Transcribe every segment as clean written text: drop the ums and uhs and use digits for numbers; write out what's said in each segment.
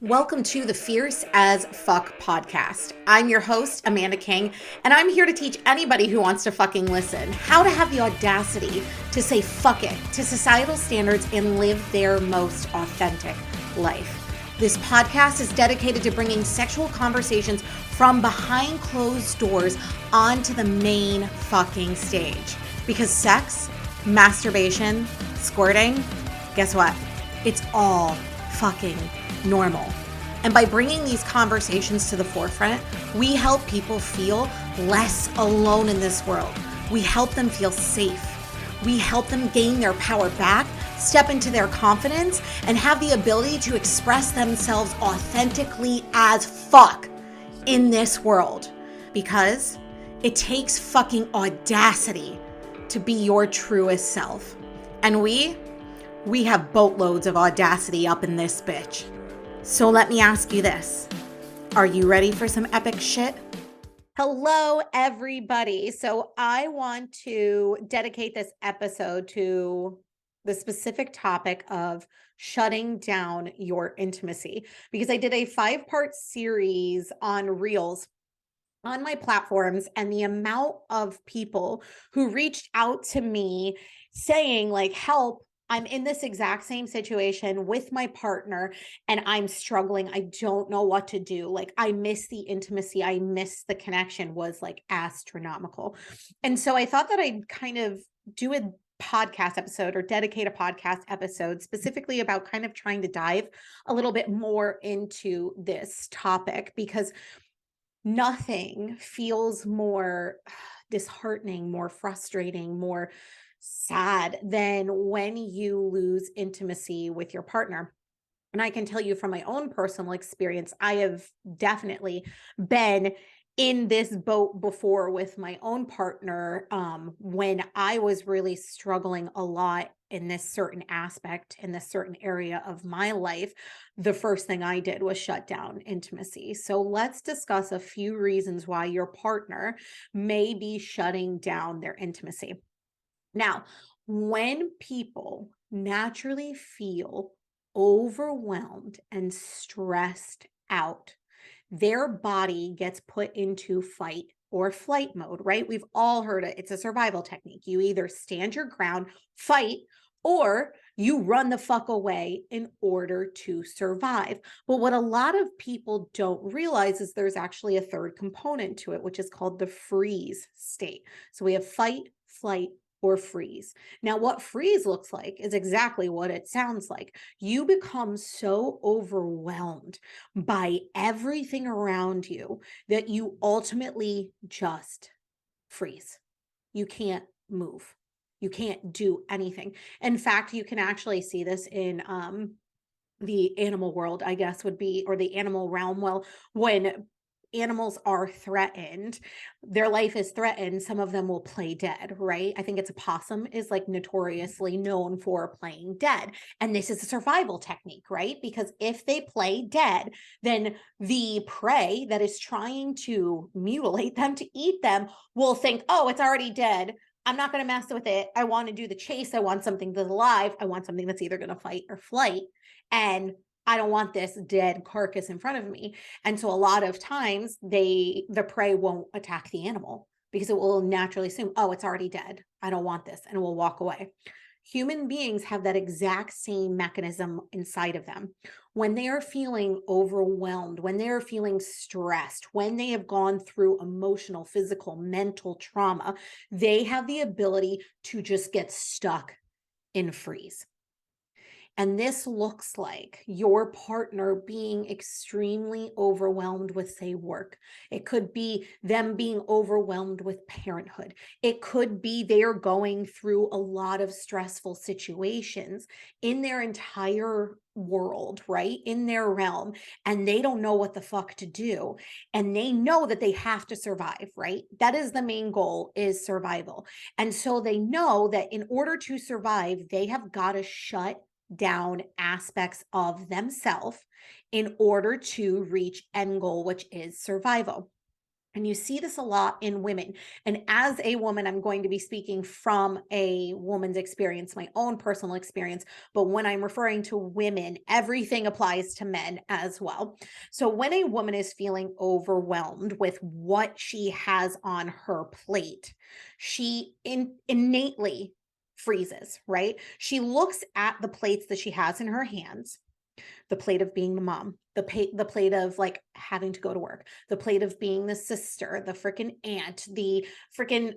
Welcome to the Fierce as Fuck podcast. I'm your host, Amanda King, and I'm here to teach anybody who wants to fucking listen how to have the audacity to say fuck it to societal standards and live their most authentic life. This podcast is dedicated to bringing sexual conversations from behind closed doors onto the main fucking stage. Because sex, masturbation, squirting, guess what? It's all fucking normal. And by bringing these conversations to the forefront, we help people feel less alone in this world. We help them feel safe. We help them gain their power back, step into their confidence, and have the ability to express themselves authentically as fuck in this world. Because it takes fucking audacity to be your truest self. And we have boatloads of audacity up in this bitch. So let me ask you this. Are you ready for some epic shit? Hello, everybody. So I want to dedicate this episode to the specific topic of shutting down your intimacy, because I did a 5-part series on Reels on my platforms, and the amount of people who reached out to me saying like, help, I'm in this exact same situation with my partner and I'm struggling. I don't know what to do. Like, I miss the intimacy. I miss the connection, was like astronomical. And so I thought that I'd kind of do a podcast episode or dedicate a podcast episode specifically about kind of trying to dive a little bit more into this topic, because nothing feels more disheartening, more frustrating, more sad than when you lose intimacy with your partner. And I can tell you from my own personal experience, I have definitely been in this boat before with my own partner, when I was really struggling a lot in this certain aspect, in this certain area of my life. The first thing I did was shut down intimacy. So let's discuss a few reasons why your partner may be shutting down their intimacy. Now, when people naturally feel overwhelmed and stressed out, their body gets put into fight or flight mode, right? We've all heard it. It's a survival technique. You either stand your ground, fight, or you run the fuck away in order to survive. But what a lot of people don't realize is there's actually a third component to it, which is called the freeze state. So we have fight, flight, or freeze. Now, what freeze looks like is exactly what it sounds like. You become so overwhelmed by everything around you that you ultimately just freeze. You can't move. You can't do anything. In fact, you can actually see this in the animal world, I guess would be, or the animal realm. Well, when animals are threatened, their life is threatened, some of them will play dead, right? I think it's a possum is like notoriously known for playing dead. And this is a survival technique, right? Because if they play dead, then the prey that is trying to mutilate them to eat them will think, oh, it's already dead. I'm not going to mess with it. I want to do the chase. I want something that's alive. I want something that's either going to fight or flight. And I don't want this dead carcass in front of me. And so a lot of times the prey won't attack the animal because it will naturally assume, oh, it's already dead. I don't want this, and it will walk away. Human beings have that exact same mechanism inside of them. When they are feeling overwhelmed, when they are feeling stressed, when they have gone through emotional, physical, mental trauma, they have the ability to just get stuck in freeze. And this looks like your partner being extremely overwhelmed with, say, work. It could be them being overwhelmed with parenthood. It could be they're going through a lot of stressful situations in their entire world, right? In their realm, and they don't know what the fuck to do. And they know that they have to survive, right? That is the main goal, is survival. And so they know that in order to survive, they have got to shut down aspects of themselves in order to reach end goal, which is survival. And you see this a lot in women. And as a woman, I'm going to be speaking from a woman's experience, my own personal experience. But when I'm referring to women, everything applies to men as well. So when a woman is feeling overwhelmed with what she has on her plate, she innately freezes, right? She looks at the plates that she has in her hands, the plate of being the mom, the plate of like having to go to work, the plate of being the sister, the freaking aunt, the freaking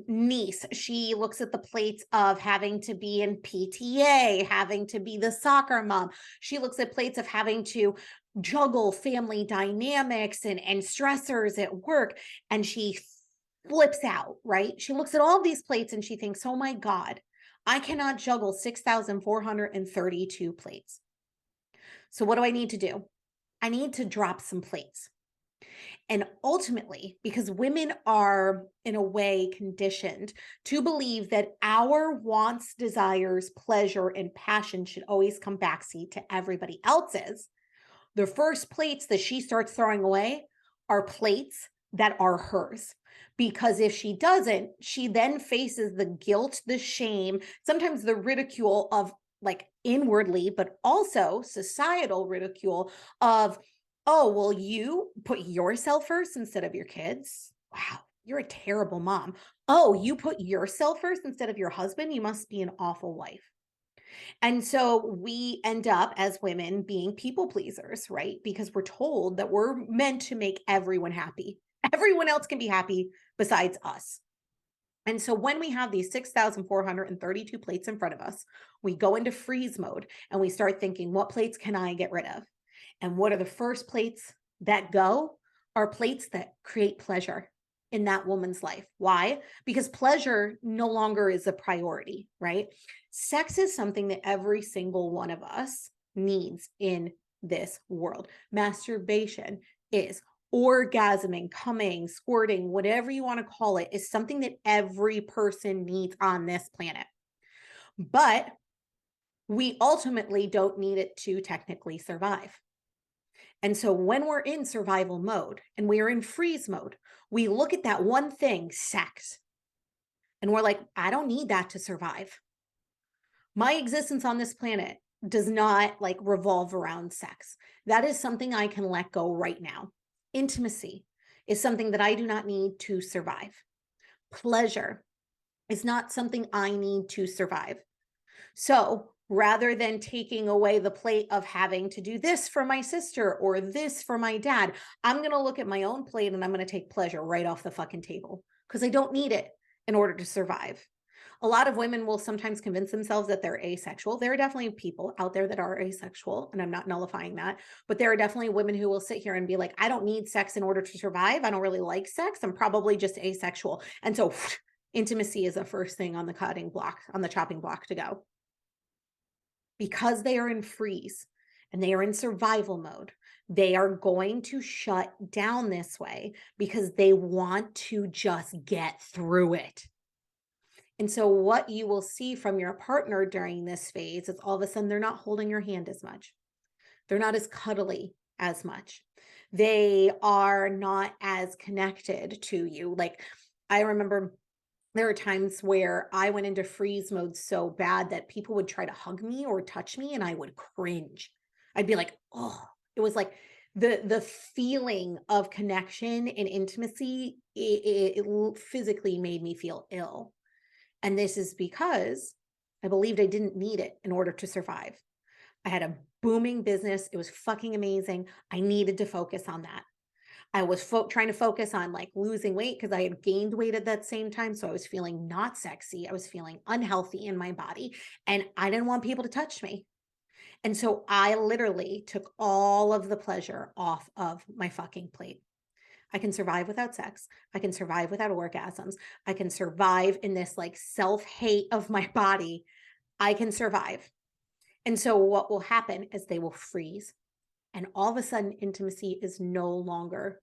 niece. She looks at the plates of having to be in PTA, having to be the soccer mom. She looks at plates of having to juggle family dynamics and stressors at work, and she flips out, right? She looks at all these plates and she thinks, oh my God, I cannot juggle 6,432 plates. So what do I need to do? I need to drop some plates. And ultimately, because women are in a way conditioned to believe that our wants, desires, pleasure, and passion should always come backseat to everybody else's, the first plates that she starts throwing away are plates that are hers. Because if she doesn't, she then faces the guilt, the shame, sometimes the ridicule of like inwardly, but also societal ridicule of, oh, well, you put yourself first instead of your kids. Wow, you're a terrible mom. Oh, you put yourself first instead of your husband. You must be an awful wife. And so we end up as women being people pleasers, right? Because we're told that we're meant to make everyone happy. Everyone else can be happy besides us. And so when we have these 6,432 plates in front of us, we go into freeze mode and we start thinking, what plates can I get rid of? And what are the first plates that go? Are plates that create pleasure in that woman's life. Why? Because pleasure no longer is a priority, right? Sex is something that every single one of us needs in this world. Masturbation is orgasming, coming, squirting, whatever you want to call it, is something that every person needs on this planet. But we ultimately don't need it to technically survive. And so when we're in survival mode and we are in freeze mode, we look at that one thing, sex, and we're like, I don't need that to survive. My existence on this planet does not like revolve around sex. That is something I can let go right now. Intimacy is something that I do not need to survive. Pleasure is not something I need to survive. So rather than taking away the plate of having to do this for my sister or this for my dad, I'm going to look at my own plate and I'm going to take pleasure right off the fucking table because I don't need it in order to survive. A lot of women will sometimes convince themselves that they're asexual. There are definitely people out there that are asexual, and I'm not nullifying that, but there are definitely women who will sit here and be like, I don't need sex in order to survive. I don't really like sex. I'm probably just asexual. And so intimacy is the first thing on the cutting block, on the chopping block to go. Because they are in freeze and they are in survival mode, they are going to shut down this way because they want to just get through it. And so what you will see from your partner during this phase is all of a sudden they're not holding your hand as much. They're not as cuddly as much. They are not as connected to you. Like I remember there are times where I went into freeze mode so bad that people would try to hug me or touch me and I would cringe. I'd be like, oh, it was like the feeling of connection and intimacy, it physically made me feel ill. And this is because I believed I didn't need it in order to survive. I had a booming business. It was fucking amazing. I needed to focus on that. I was trying to focus on like losing weight because I had gained weight at that same time. So I was feeling not sexy. I was feeling unhealthy in my body and I didn't want people to touch me. And so I literally took all of the pleasure off of my fucking plate. I can survive without sex. I can survive without orgasms. I can survive in this like self-hate of my body. I can survive. And so what will happen is they will freeze. And all of a sudden, intimacy is no longer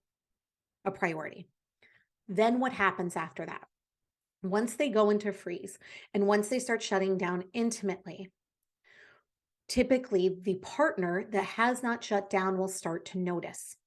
a priority. Then what happens after that? Once they go into freeze and once they start shutting down intimately, typically the partner that has not shut down will start to notice.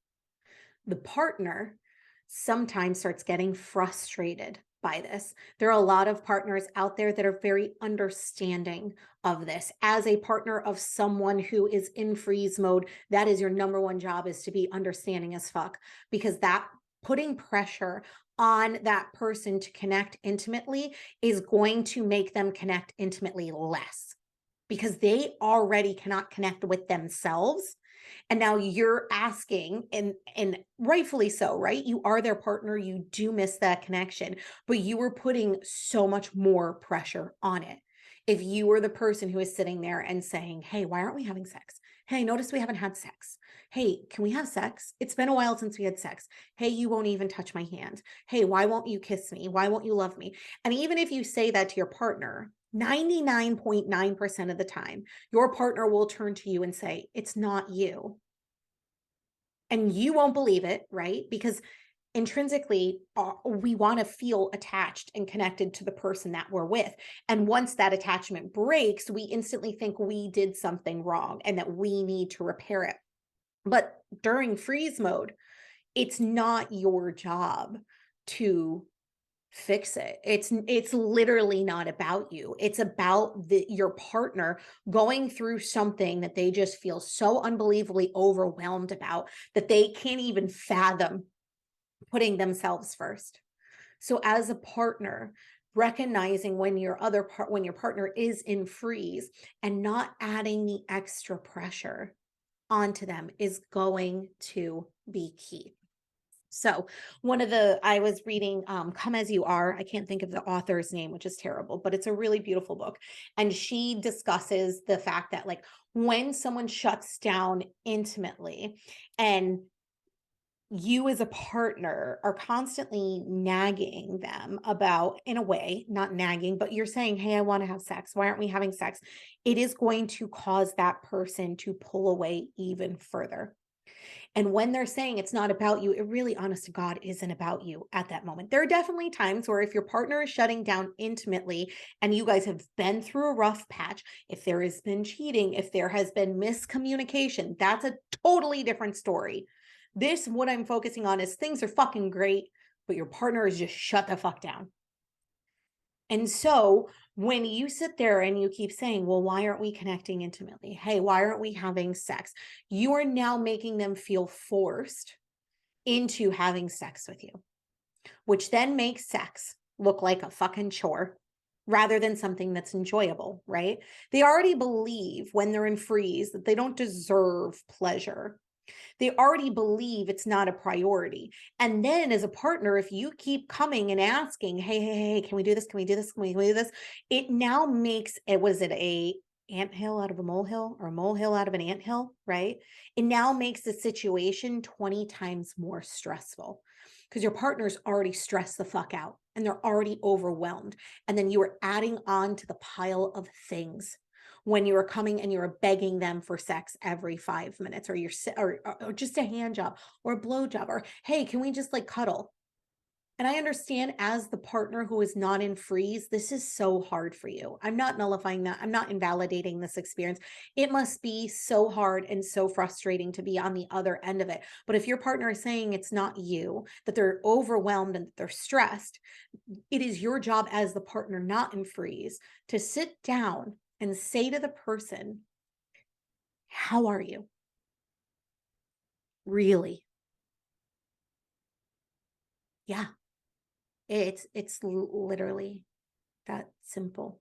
The partner sometimes starts getting frustrated by this. There are a lot of partners out there that are very understanding of this. As a partner of someone who is in freeze mode, that is your number one job, is to be understanding as fuck, because that putting pressure on that person to connect intimately is going to make them connect intimately less, because they already cannot connect with themselves. And now you're asking, and rightfully so, right? You are their partner, you do miss that connection, but you are putting so much more pressure on it. If you were the person who is sitting there and saying, hey, why aren't we having sex? Hey, notice we haven't had sex. Hey, can we have sex? It's been a while since we had sex. Hey, you won't even touch my hand. Hey, why won't you kiss me? Why won't you love me? And even if you say that to your partner, 99.9% of the time, your partner will turn to you and say, it's not you. And you won't believe it, right? Because intrinsically, we want to feel attached and connected to the person that we're with. And once that attachment breaks, we instantly think we did something wrong and that we need to repair it. But during freeze mode, it's not your job to fix it. It's literally not about you. It's about your partner going through something that they just feel so unbelievably overwhelmed about that they can't even fathom putting themselves first. So as a partner, recognizing when your partner is in freeze and not adding the extra pressure onto them is going to be key. So I was reading Come As You Are. I can't think of the author's name, which is terrible, but it's a really beautiful book. And she discusses the fact that, like, when someone shuts down intimately and you as a partner are constantly nagging them about, in a way, not nagging, but you're saying, hey, I want to have sex. Why aren't we having sex? It is going to cause that person to pull away even further. And when they're saying it's not about you, it really, honest to God, isn't about you at that moment. There are definitely times where if your partner is shutting down intimately and you guys have been through a rough patch, if there has been cheating, if there has been miscommunication, that's a totally different story. This, what I'm focusing on, is things are fucking great, but your partner is just shut the fuck down. And so when you sit there and you keep saying, well, why aren't we connecting intimately? Hey, why aren't we having sex? You are now making them feel forced into having sex with you, which then makes sex look like a fucking chore rather than something that's enjoyable, right? They already believe when they're in freeze that they don't deserve pleasure. They already believe it's not a priority. And then as a partner, if you keep coming and asking, hey, can we do this? Can we do this? Can we do this? It now makes it, was it a anthill out of a molehill, or a molehill out of an anthill, right? It now makes the situation 20 times more stressful because your partner's already stressed the fuck out and they're already overwhelmed. And then you are adding on to the pile of things when you are coming and you're begging them for sex every 5 minutes, or or just a hand job or a blow job, or hey, can we just like cuddle? And I understand, as the partner who is not in freeze, this is so hard for you. I'm not nullifying that. I'm not invalidating this experience. It must be so hard and so frustrating to be on the other end of it. But if your partner is saying it's not you, that they're overwhelmed and that they're stressed, it is your job as the partner not in freeze to sit down and say to the person, how are you? Really? Yeah, it's literally that simple.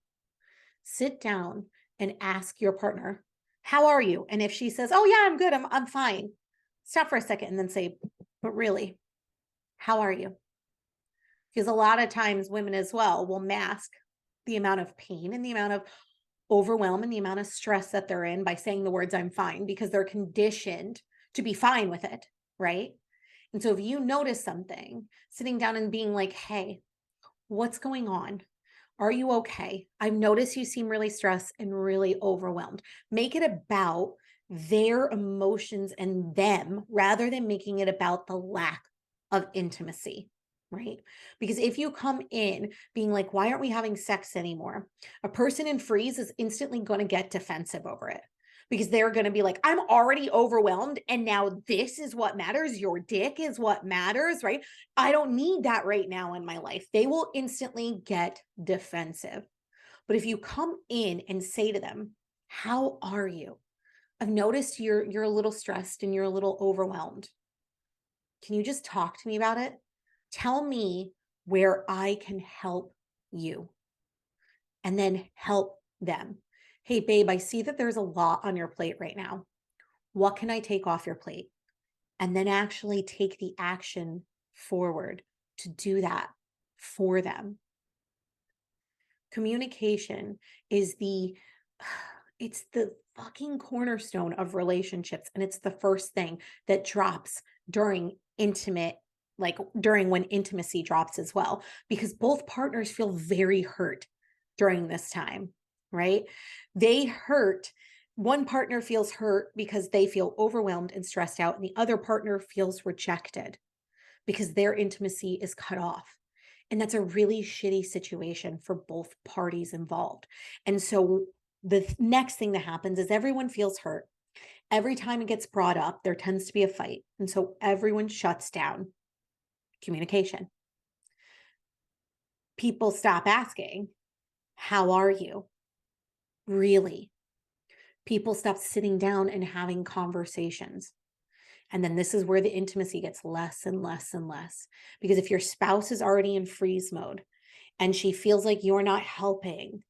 Sit down and ask your partner, how are you? And if she says, oh yeah, I'm good, I'm fine, stop for a second and then say, but really, how are you? Because a lot of times women as well will mask the amount of pain and the amount of overwhelm and the amount of stress that they're in by saying the words I'm fine, because they're conditioned to be fine with it, right? And so if you notice something, sitting down and being like, hey, what's going on? Are you okay? I've noticed you seem really stressed and really overwhelmed. Make it about their emotions and them rather than making it about the lack of intimacy, right? Because if you come in being like, why aren't we having sex anymore? A person in freeze is instantly going to get defensive over it. because they're going to be like, I'm already overwhelmed. And now this is what matters. Your dick is what matters, right? I don't need that right now in my life. They will instantly get defensive. But if you come in and say to them, how are you? I've noticed you're a little stressed and you're a little overwhelmed. Can you just talk to me about it? Tell me where I can help you. And then help them. Hey, babe, I see that there's a lot on your plate right now. What can I take off your plate? And then actually take the action forward to do that for them. Communication is it's the fucking cornerstone of relationships. And it's the first thing that drops during during when intimacy drops as well, because both partners feel very hurt during this time, right? One partner feels hurt because they feel overwhelmed and stressed out, and the other partner feels rejected because their intimacy is cut off. And that's a really shitty situation for both parties involved. And so the next thing that happens is everyone feels hurt. Every time it gets brought up, there tends to be a fight. And so everyone shuts down communication. People stop asking, how are you? Really? People stop sitting down and having conversations. And then this is where the intimacy gets less and less and less. Because if your spouse is already in freeze mode and she feels like you're not helping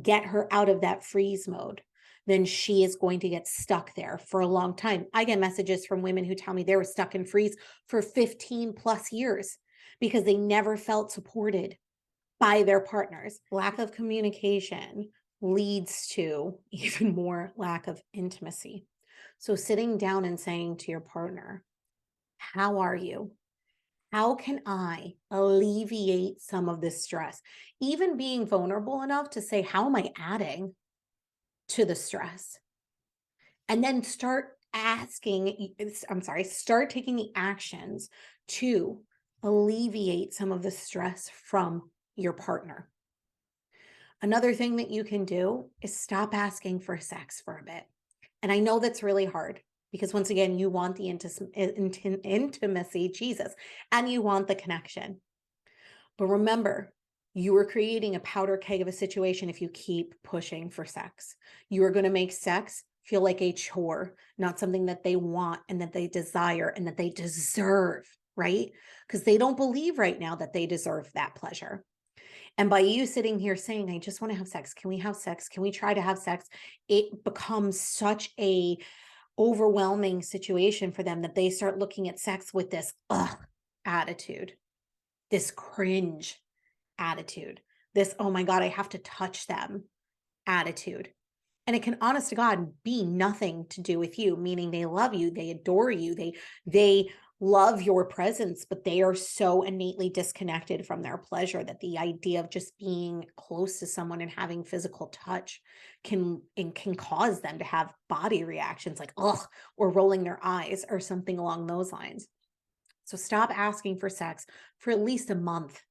get her out of that freeze mode, then she is going to get stuck there for a long time. I get messages from women who tell me they were stuck in freeze for 15 plus years because they never felt supported by their partners. Lack of communication leads to even more lack of intimacy. So sitting down and saying to your partner, how are you? How can I alleviate some of this stress? Even being vulnerable enough to say, how am I adding to the stress? And then start taking the actions to alleviate some of the stress from your partner. Another thing that you can do is stop asking for sex for a bit. And I know that's really hard because once again, you want the intimacy, Jesus, and you want the connection. But remember, you are creating a powder keg of a situation if you keep pushing for sex. You are going to make sex feel like a chore, not something that they want and that they desire and that they deserve, right? Because they don't believe right now that they deserve that pleasure. And by you sitting here saying, I just want to have sex. Can we have sex? Can we try to have sex? It becomes such a overwhelming situation for them that they start looking at sex with this attitude, this cringe attitude, this, oh my God, I have to touch them attitude. And it can, honest to God, be nothing to do with you, meaning they love you, they adore you, they love your presence, but they are so innately disconnected from their pleasure that the idea of just being close to someone and having physical touch can cause them to have body reactions like, ugh, or rolling their eyes or something along those lines. So stop asking for sex for at least a month.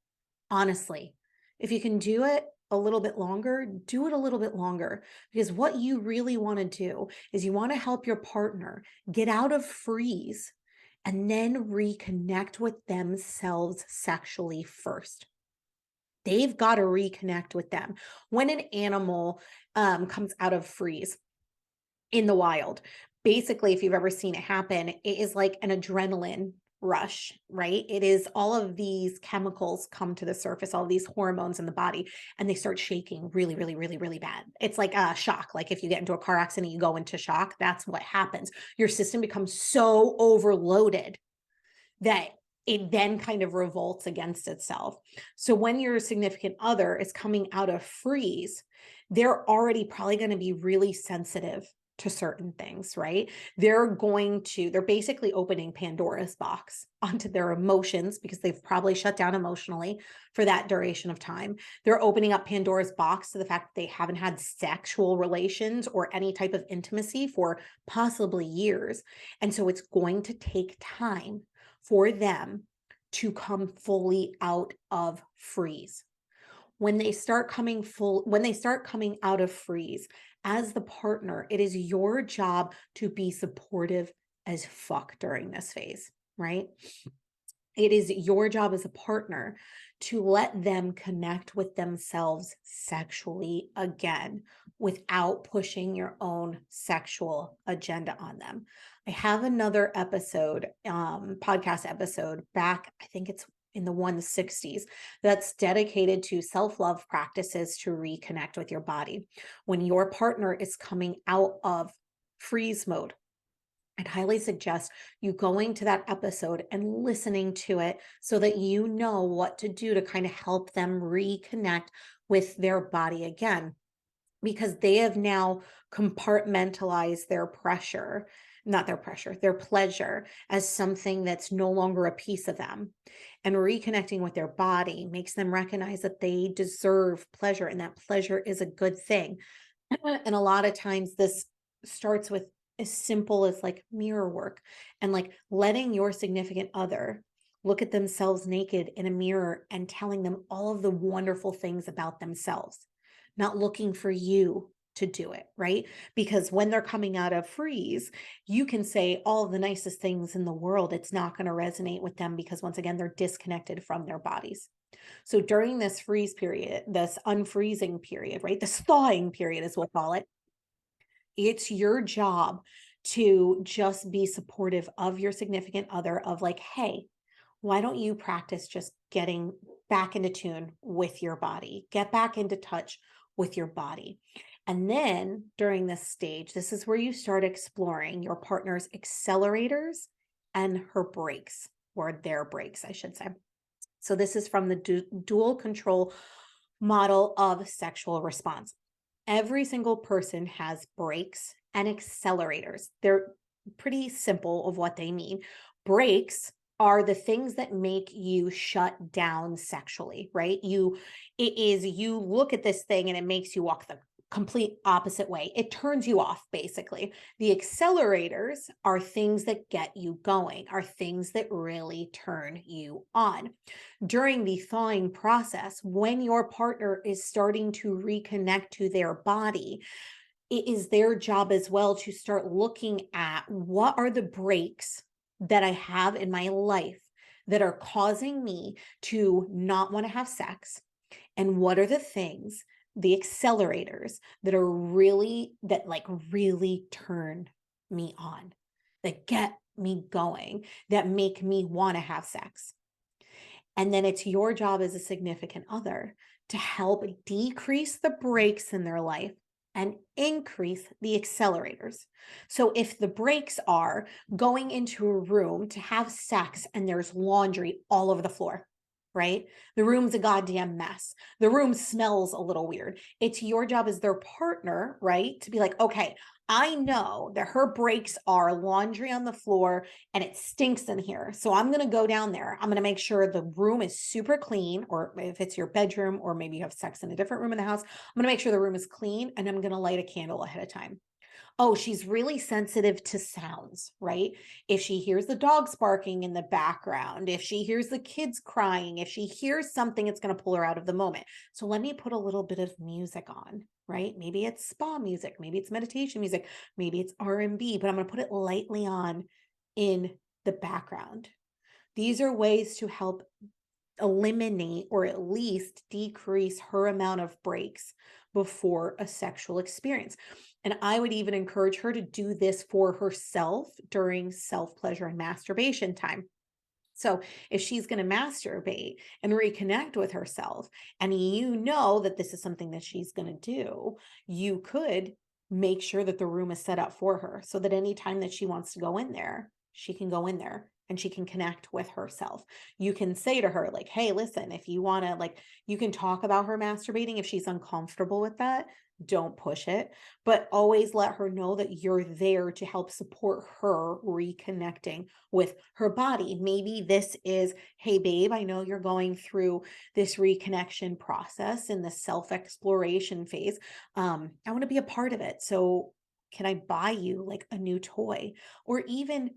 Honestly, if you can do it a little bit longer, do it a little bit longer, because what you really want to do is you want to help your partner get out of freeze and then reconnect with themselves sexually first. They've got to reconnect with them. When an animal comes out of freeze in the wild, basically, if you've ever seen it happen, it is like an adrenaline rush, right? It is all of these chemicals come to the surface, all these hormones in the body, and they start shaking really, really, really, really bad. It's like a shock. Like if you get into a car accident, you go into shock. That's what happens. Your system becomes so overloaded that it then kind of revolts against itself. So when your significant other is coming out of freeze, they're already probably going to be really sensitive to certain things, right? They're basically opening Pandora's box onto their emotions because they've probably shut down emotionally for that duration of time. They're opening up Pandora's box to the fact that they haven't had sexual relations or any type of intimacy for possibly years. And so it's going to take time for them to come fully out of freeze. When they start coming out of freeze, as the partner, it is your job to be supportive as fuck during this phase, right? It is your job as a partner to let them connect with themselves sexually again without pushing your own sexual agenda on them. I have another episode, podcast episode back, I think it's in the 160s, that's dedicated to self-love practices to reconnect with your body. When your partner is coming out of freeze mode, I'd highly suggest you going to that episode and listening to it so that you know what to do to kind of help them reconnect with their body again, because they have now compartmentalized their pleasure as something that's no longer a piece of them. And reconnecting with their body makes them recognize that they deserve pleasure and that pleasure is a good thing. And a lot of times this starts with as simple as like mirror work and like letting your significant other look at themselves naked in a mirror and telling them all of the wonderful things about themselves, not looking for you to do it, right? Because when they're coming out of freeze, you can say all of the nicest things in the world. It's not going to resonate with them because once again, they're disconnected from their bodies. So during this freeze period, this unfreezing period, right? This thawing period, as we'll call it, it's your job to just be supportive of your significant other of like, hey, why don't you practice just getting back into tune with your body? Get back into touch with your body. And then during this stage, this is where you start exploring your partner's accelerators and her brakes, or their brakes, I should say. So this is from the dual control model of sexual response. Every single person has brakes and accelerators. They're pretty simple of what they mean. Brakes are the things that make you shut down sexually, right? You look at this thing and it makes you walk the complete opposite way. It turns you off, basically. The accelerators are things that get you going, are things that really turn you on. During the thawing process, when your partner is starting to reconnect to their body, it is their job as well to start looking at what are the breaks that I have in my life that are causing me to not want to have sex, and what are the things, the accelerators that really turn me on, that get me going, that make me want to have sex. And then it's your job as a significant other to help decrease the brakes in their life and increase the accelerators. So if the brakes are going into a room to have sex and there's laundry all over the floor, right? The room's a goddamn mess. The room smells a little weird. It's your job as their partner, right? To be like, okay, I know that her brakes are laundry on the floor and it stinks in here. So I'm going to go down there. I'm going to make sure the room is super clean, or if it's your bedroom, or maybe you have sex in a different room in the house, I'm going to make sure the room is clean, and I'm going to light a candle ahead of time. Oh, she's really sensitive to sounds, right? If she hears the dogs barking in the background, if she hears the kids crying, if she hears something, it's going to pull her out of the moment. So let me put a little bit of music on, right? Maybe it's spa music, maybe it's meditation music, maybe it's R&B, but I'm going to put it lightly on in the background. These are ways to help eliminate or at least decrease her amount of breaks before a sexual experience. And I would even encourage her to do this for herself during self-pleasure and masturbation time. So if she's going to masturbate and reconnect with herself, and you know that this is something that she's going to do, you could make sure that the room is set up for her so that anytime that she wants to go in there, she can go in there and she can connect with herself. You can say to her, like, hey, listen, if you want to, like, you can talk about her masturbating. If she's uncomfortable with that, don't push it, but always let her know that you're there to help support her reconnecting with her body. Maybe this is, hey, babe, I know you're going through this reconnection process in the self-exploration phase. I want to be a part of it. So can I buy you like a new toy? Or even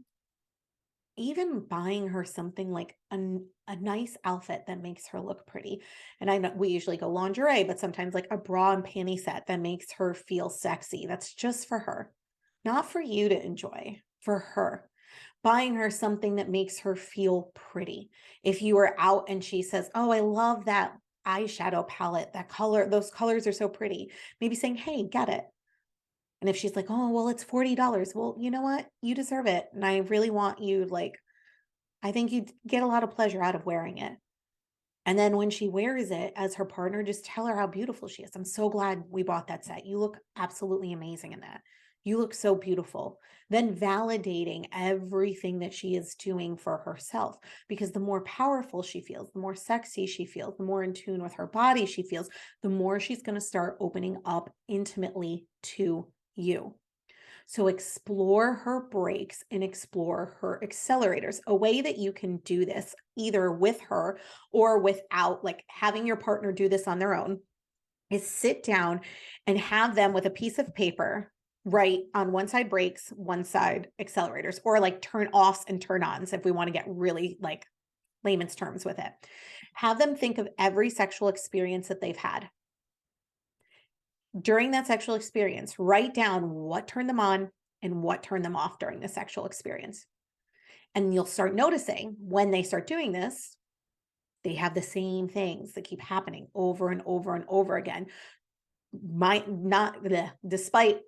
even buying her something like a nice outfit that makes her look pretty. And I know we usually go lingerie, but sometimes like a bra and panty set that makes her feel sexy. That's just for her, not for you to enjoy, for her. Buying her something that makes her feel pretty. If you are out and she says, "Oh, I love that eyeshadow palette, that color, those colors are so pretty." Maybe saying, "Hey, get it." And if she's like, "Oh, well, it's $40." Well, you know what? You deserve it. And I really want you, like, I think you'd get a lot of pleasure out of wearing it. And then when she wears it as her partner, just tell her how beautiful she is. "I'm so glad we bought that set. You look absolutely amazing in that. You look so beautiful." Then validating everything that she is doing for herself, because the more powerful she feels, the more sexy she feels, the more in tune with her body she feels, the more she's going to start opening up intimately to you. So explore her brakes and explore her accelerators. A way that you can do this either with her or without, like having your partner do this on their own, is sit down and have them with a piece of paper write on one side brakes, one side accelerators, or like turn offs and turn ons if we want to get really like layman's terms with it. Have them think of every sexual experience that they've had. During that sexual experience, write down what turned them on and what turned them off during the sexual experience. And you'll start noticing when they start doing this, they have the same things that keep happening over and over and over again. Despite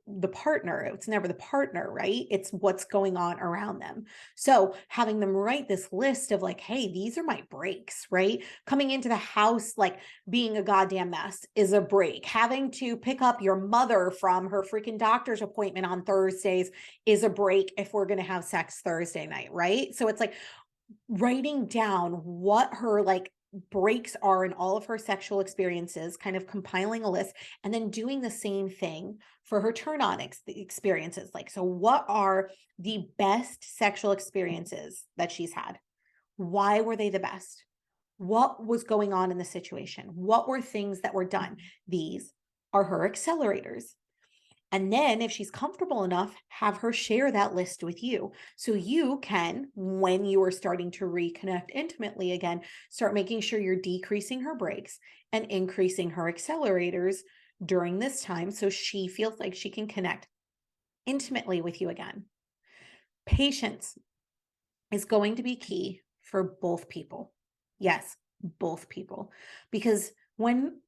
the partner, it's never the partner, right? It's what's going on around them. So having them write this list of like, "Hey, these are my breaks," right? Coming into the house like being a goddamn mess is a break. Having to pick up your mother from her freaking doctor's appointment on Thursdays is a break if we're going to have sex Thursday night, right? So it's like writing down what her like breaks are in all of her sexual experiences, kind of compiling a list, and then doing the same thing for her turn on experiences. Like, so what are the best sexual experiences that she's had? Why were they the best? What was going on in the situation? What were things that were done? These are her accelerators. And then if she's comfortable enough, have her share that list with you. So you can, when you are starting to reconnect intimately again, start making sure you're decreasing her breaks and increasing her accelerators during this time so she feels like she can connect intimately with you again. Patience is going to be key for both people. Yes, both people. Because when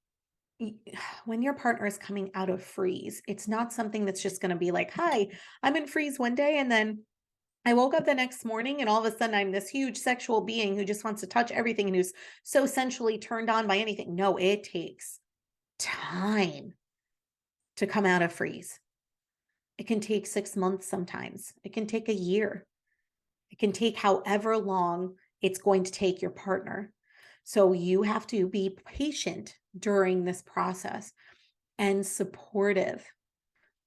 your partner is coming out of freeze, it's not something that's just going to be like, "Hi, I'm in freeze one day, and then I woke up the next morning and all of a sudden I'm this huge sexual being who just wants to touch everything and who's so sensually turned on by anything." No, it takes time to come out of freeze. It can take 6 months sometimes. It can take a year. It can take however long it's going to take your partner. So you have to be patient during this process and supportive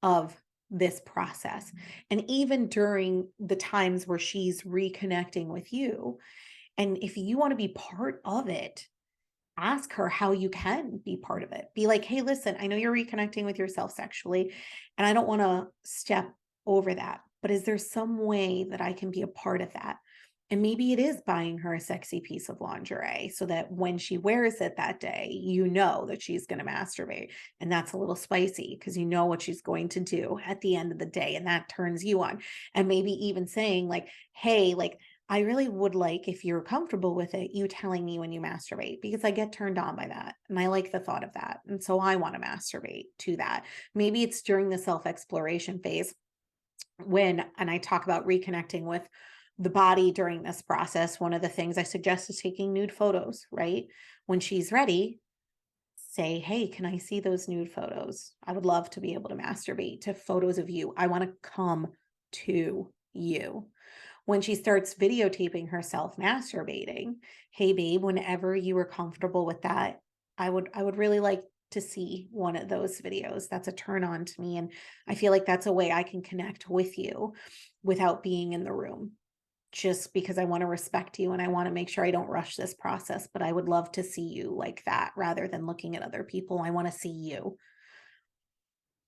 of this process. And even during the times where she's reconnecting with you, and if you want to be part of it, ask her how you can be part of it. Be like, "Hey, listen, I know you're reconnecting with yourself sexually, and I don't want to step over that, but is there some way that I can be a part of that?" And maybe it is buying her a sexy piece of lingerie so that when she wears it that day, you know that she's going to masturbate. And that's a little spicy because you know what she's going to do at the end of the day. And that turns you on. And maybe even saying, like, "Hey, like, I really would like, if you're comfortable with it, you telling me when you masturbate, because I get turned on by that. And I like the thought of that. And so I want to masturbate to that." Maybe it's during the self-exploration phase and I talk about reconnecting with the body during this process. One of the things I suggest is taking nude photos, right? When she's ready, say, "Hey, can I see those nude photos? I would love to be able to masturbate to photos of you. I want to come to you." When she starts videotaping herself masturbating, "Hey babe, whenever you are comfortable with that, I would really like to see one of those videos. That's a turn on to me. And I feel like that's a way I can connect with you without being in the room, just because I want to respect you and I want to make sure I don't rush this process, but I would love to see you like that rather than looking at other people. I want to see you."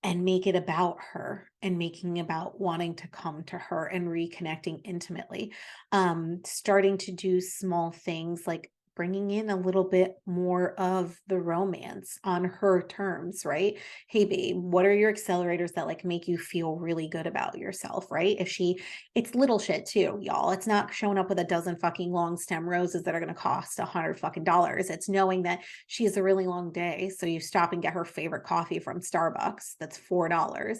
and make it about her and making about wanting to come to her and reconnecting intimately. Starting to do small things like bringing in a little bit more of the romance on her terms, right? Hey babe, what are your accelerators that like make you feel really good about yourself, right? It's little shit too, y'all. It's not showing up with a dozen fucking long stem roses that are going to cost $100 fucking. It's knowing that she has a really long day. So you stop and get her favorite coffee from Starbucks. That's $4,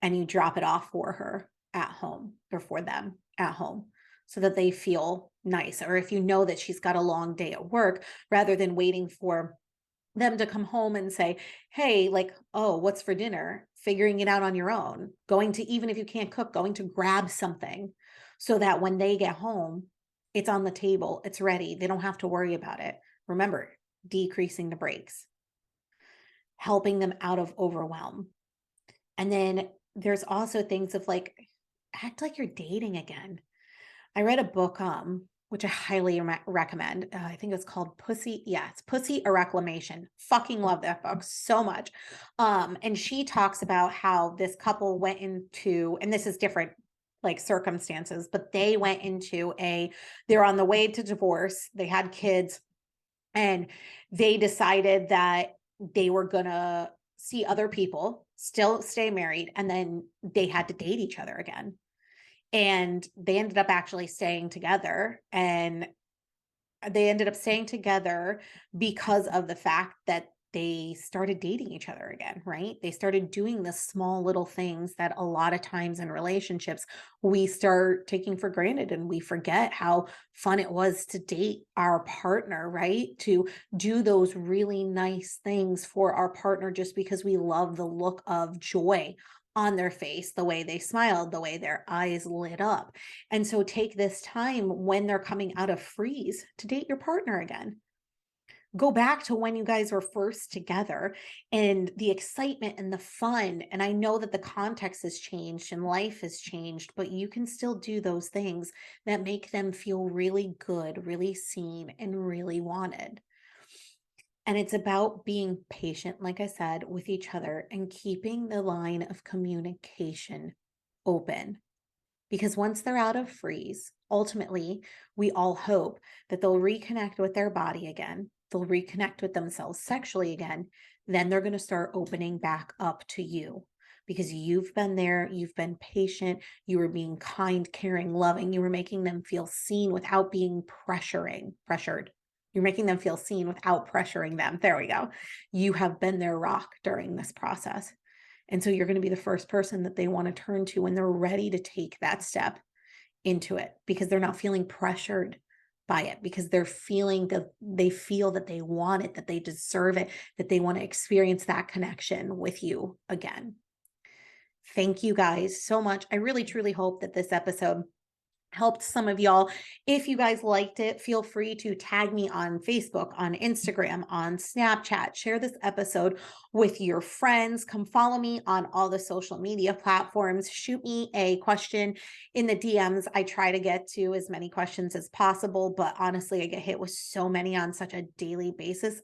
and you drop it off for her at home, or for them at home, so that they feel nice. Or if you know that she's got a long day at work, rather than waiting for them to come home and say, hey, like, oh, what's for dinner? Figuring it out on your own. Going to, even if you can't cook, going to grab something so that when they get home, it's on the table, it's ready. They don't have to worry about it. Remember, decreasing the breaks, helping them out of overwhelm. And then there's also things of like, act like you're dating again. I read a book, which I highly recommend. I think it's called Pussy. Yeah, it's Pussy, a Reclamation. Fucking love that book so much. And she talks about how this couple went into, and this is different like circumstances, but they're on the way to divorce. They had kids, and they decided that they were gonna see other people, still stay married, and then they had to date each other again. And they ended up actually staying together, and they ended up staying together because of the fact that they started dating each other again, right? They started doing the small little things that a lot of times in relationships we start taking for granted, and we forget how fun it was to date our partner, right? To do those really nice things for our partner just because we love the look of joy on their face, the way they smiled, the way their eyes lit up. And so take this time when they're coming out of freeze to date your partner again. Go back to when you guys were first together and the excitement and the fun. And I know that the context has changed and life has changed, but you can still do those things that make them feel really good, really seen, and really wanted. And it's about being patient, like I said, with each other and keeping the line of communication open. Because once they're out of freeze, ultimately, we all hope that they'll reconnect with their body again. They'll reconnect with themselves sexually again. Then they're going to start opening back up to you because you've been there. You've been patient. You were being kind, caring, loving. You were making them feel seen without being pressured. You're making them feel seen without pressuring them. There we go. You have been their rock during this process. And so you're going to be the first person that they want to turn to when they're ready to take that step into it, because they're not feeling pressured by it, because they feel that they want it, that they deserve it, that they want to experience that connection with you again. Thank you guys so much. I really, truly hope that this episode helped some of y'all. If you guys liked it, feel free to tag me on Facebook, on Instagram, on Snapchat. Share this episode with your friends. Come follow me on all the social media platforms. Shoot me a question in the DMs. I try to get to as many questions as possible, but honestly, I get hit with so many on such a daily basis.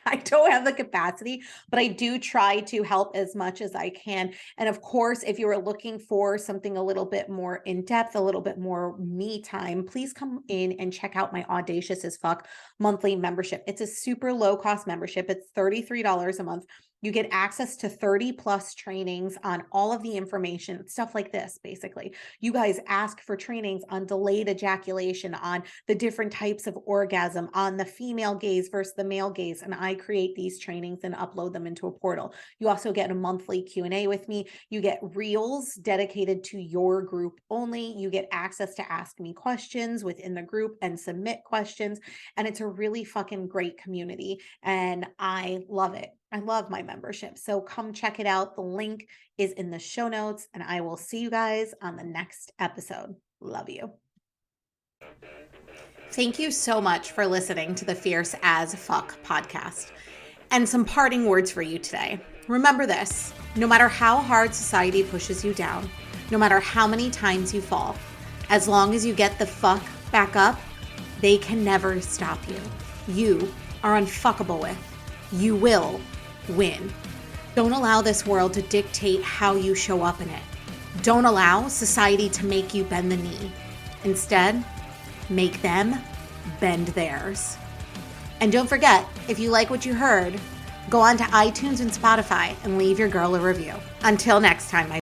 I don't have the capacity, but I do try to help as much as I can. And of course, if you are looking for something a little bit more in depth, a little bit more me time, please come in and check out my Audacious as Fuck monthly membership. It's a super low cost membership. It's $33 a month. You get access to 30 plus trainings on all of the information, stuff like this, basically. You guys ask for trainings on delayed ejaculation, on the different types of orgasm, on the female gaze versus the male gaze. And I create these trainings and upload them into a portal. You also get a monthly Q&A with me. You get reels dedicated to your group only. You get access to ask me questions within the group and submit questions. And it's a really fucking great community. And I love it. I love my membership. So come check it out. The link is in the show notes, and I will see you guys on the next episode. Love you. Thank you so much for listening to the Fierce as Fuck podcast. And some parting words for you today. Remember this: no matter how hard society pushes you down, no matter how many times you fall, as long as you get the fuck back up, they can never stop you. You are unfuckable with. You will win. Don't allow this world to dictate how you show up in it. Don't allow society to make you bend the knee. Instead, make them bend theirs. And don't forget, if you like what you heard, go on to iTunes and Spotify and leave your girl a review. Until next time, my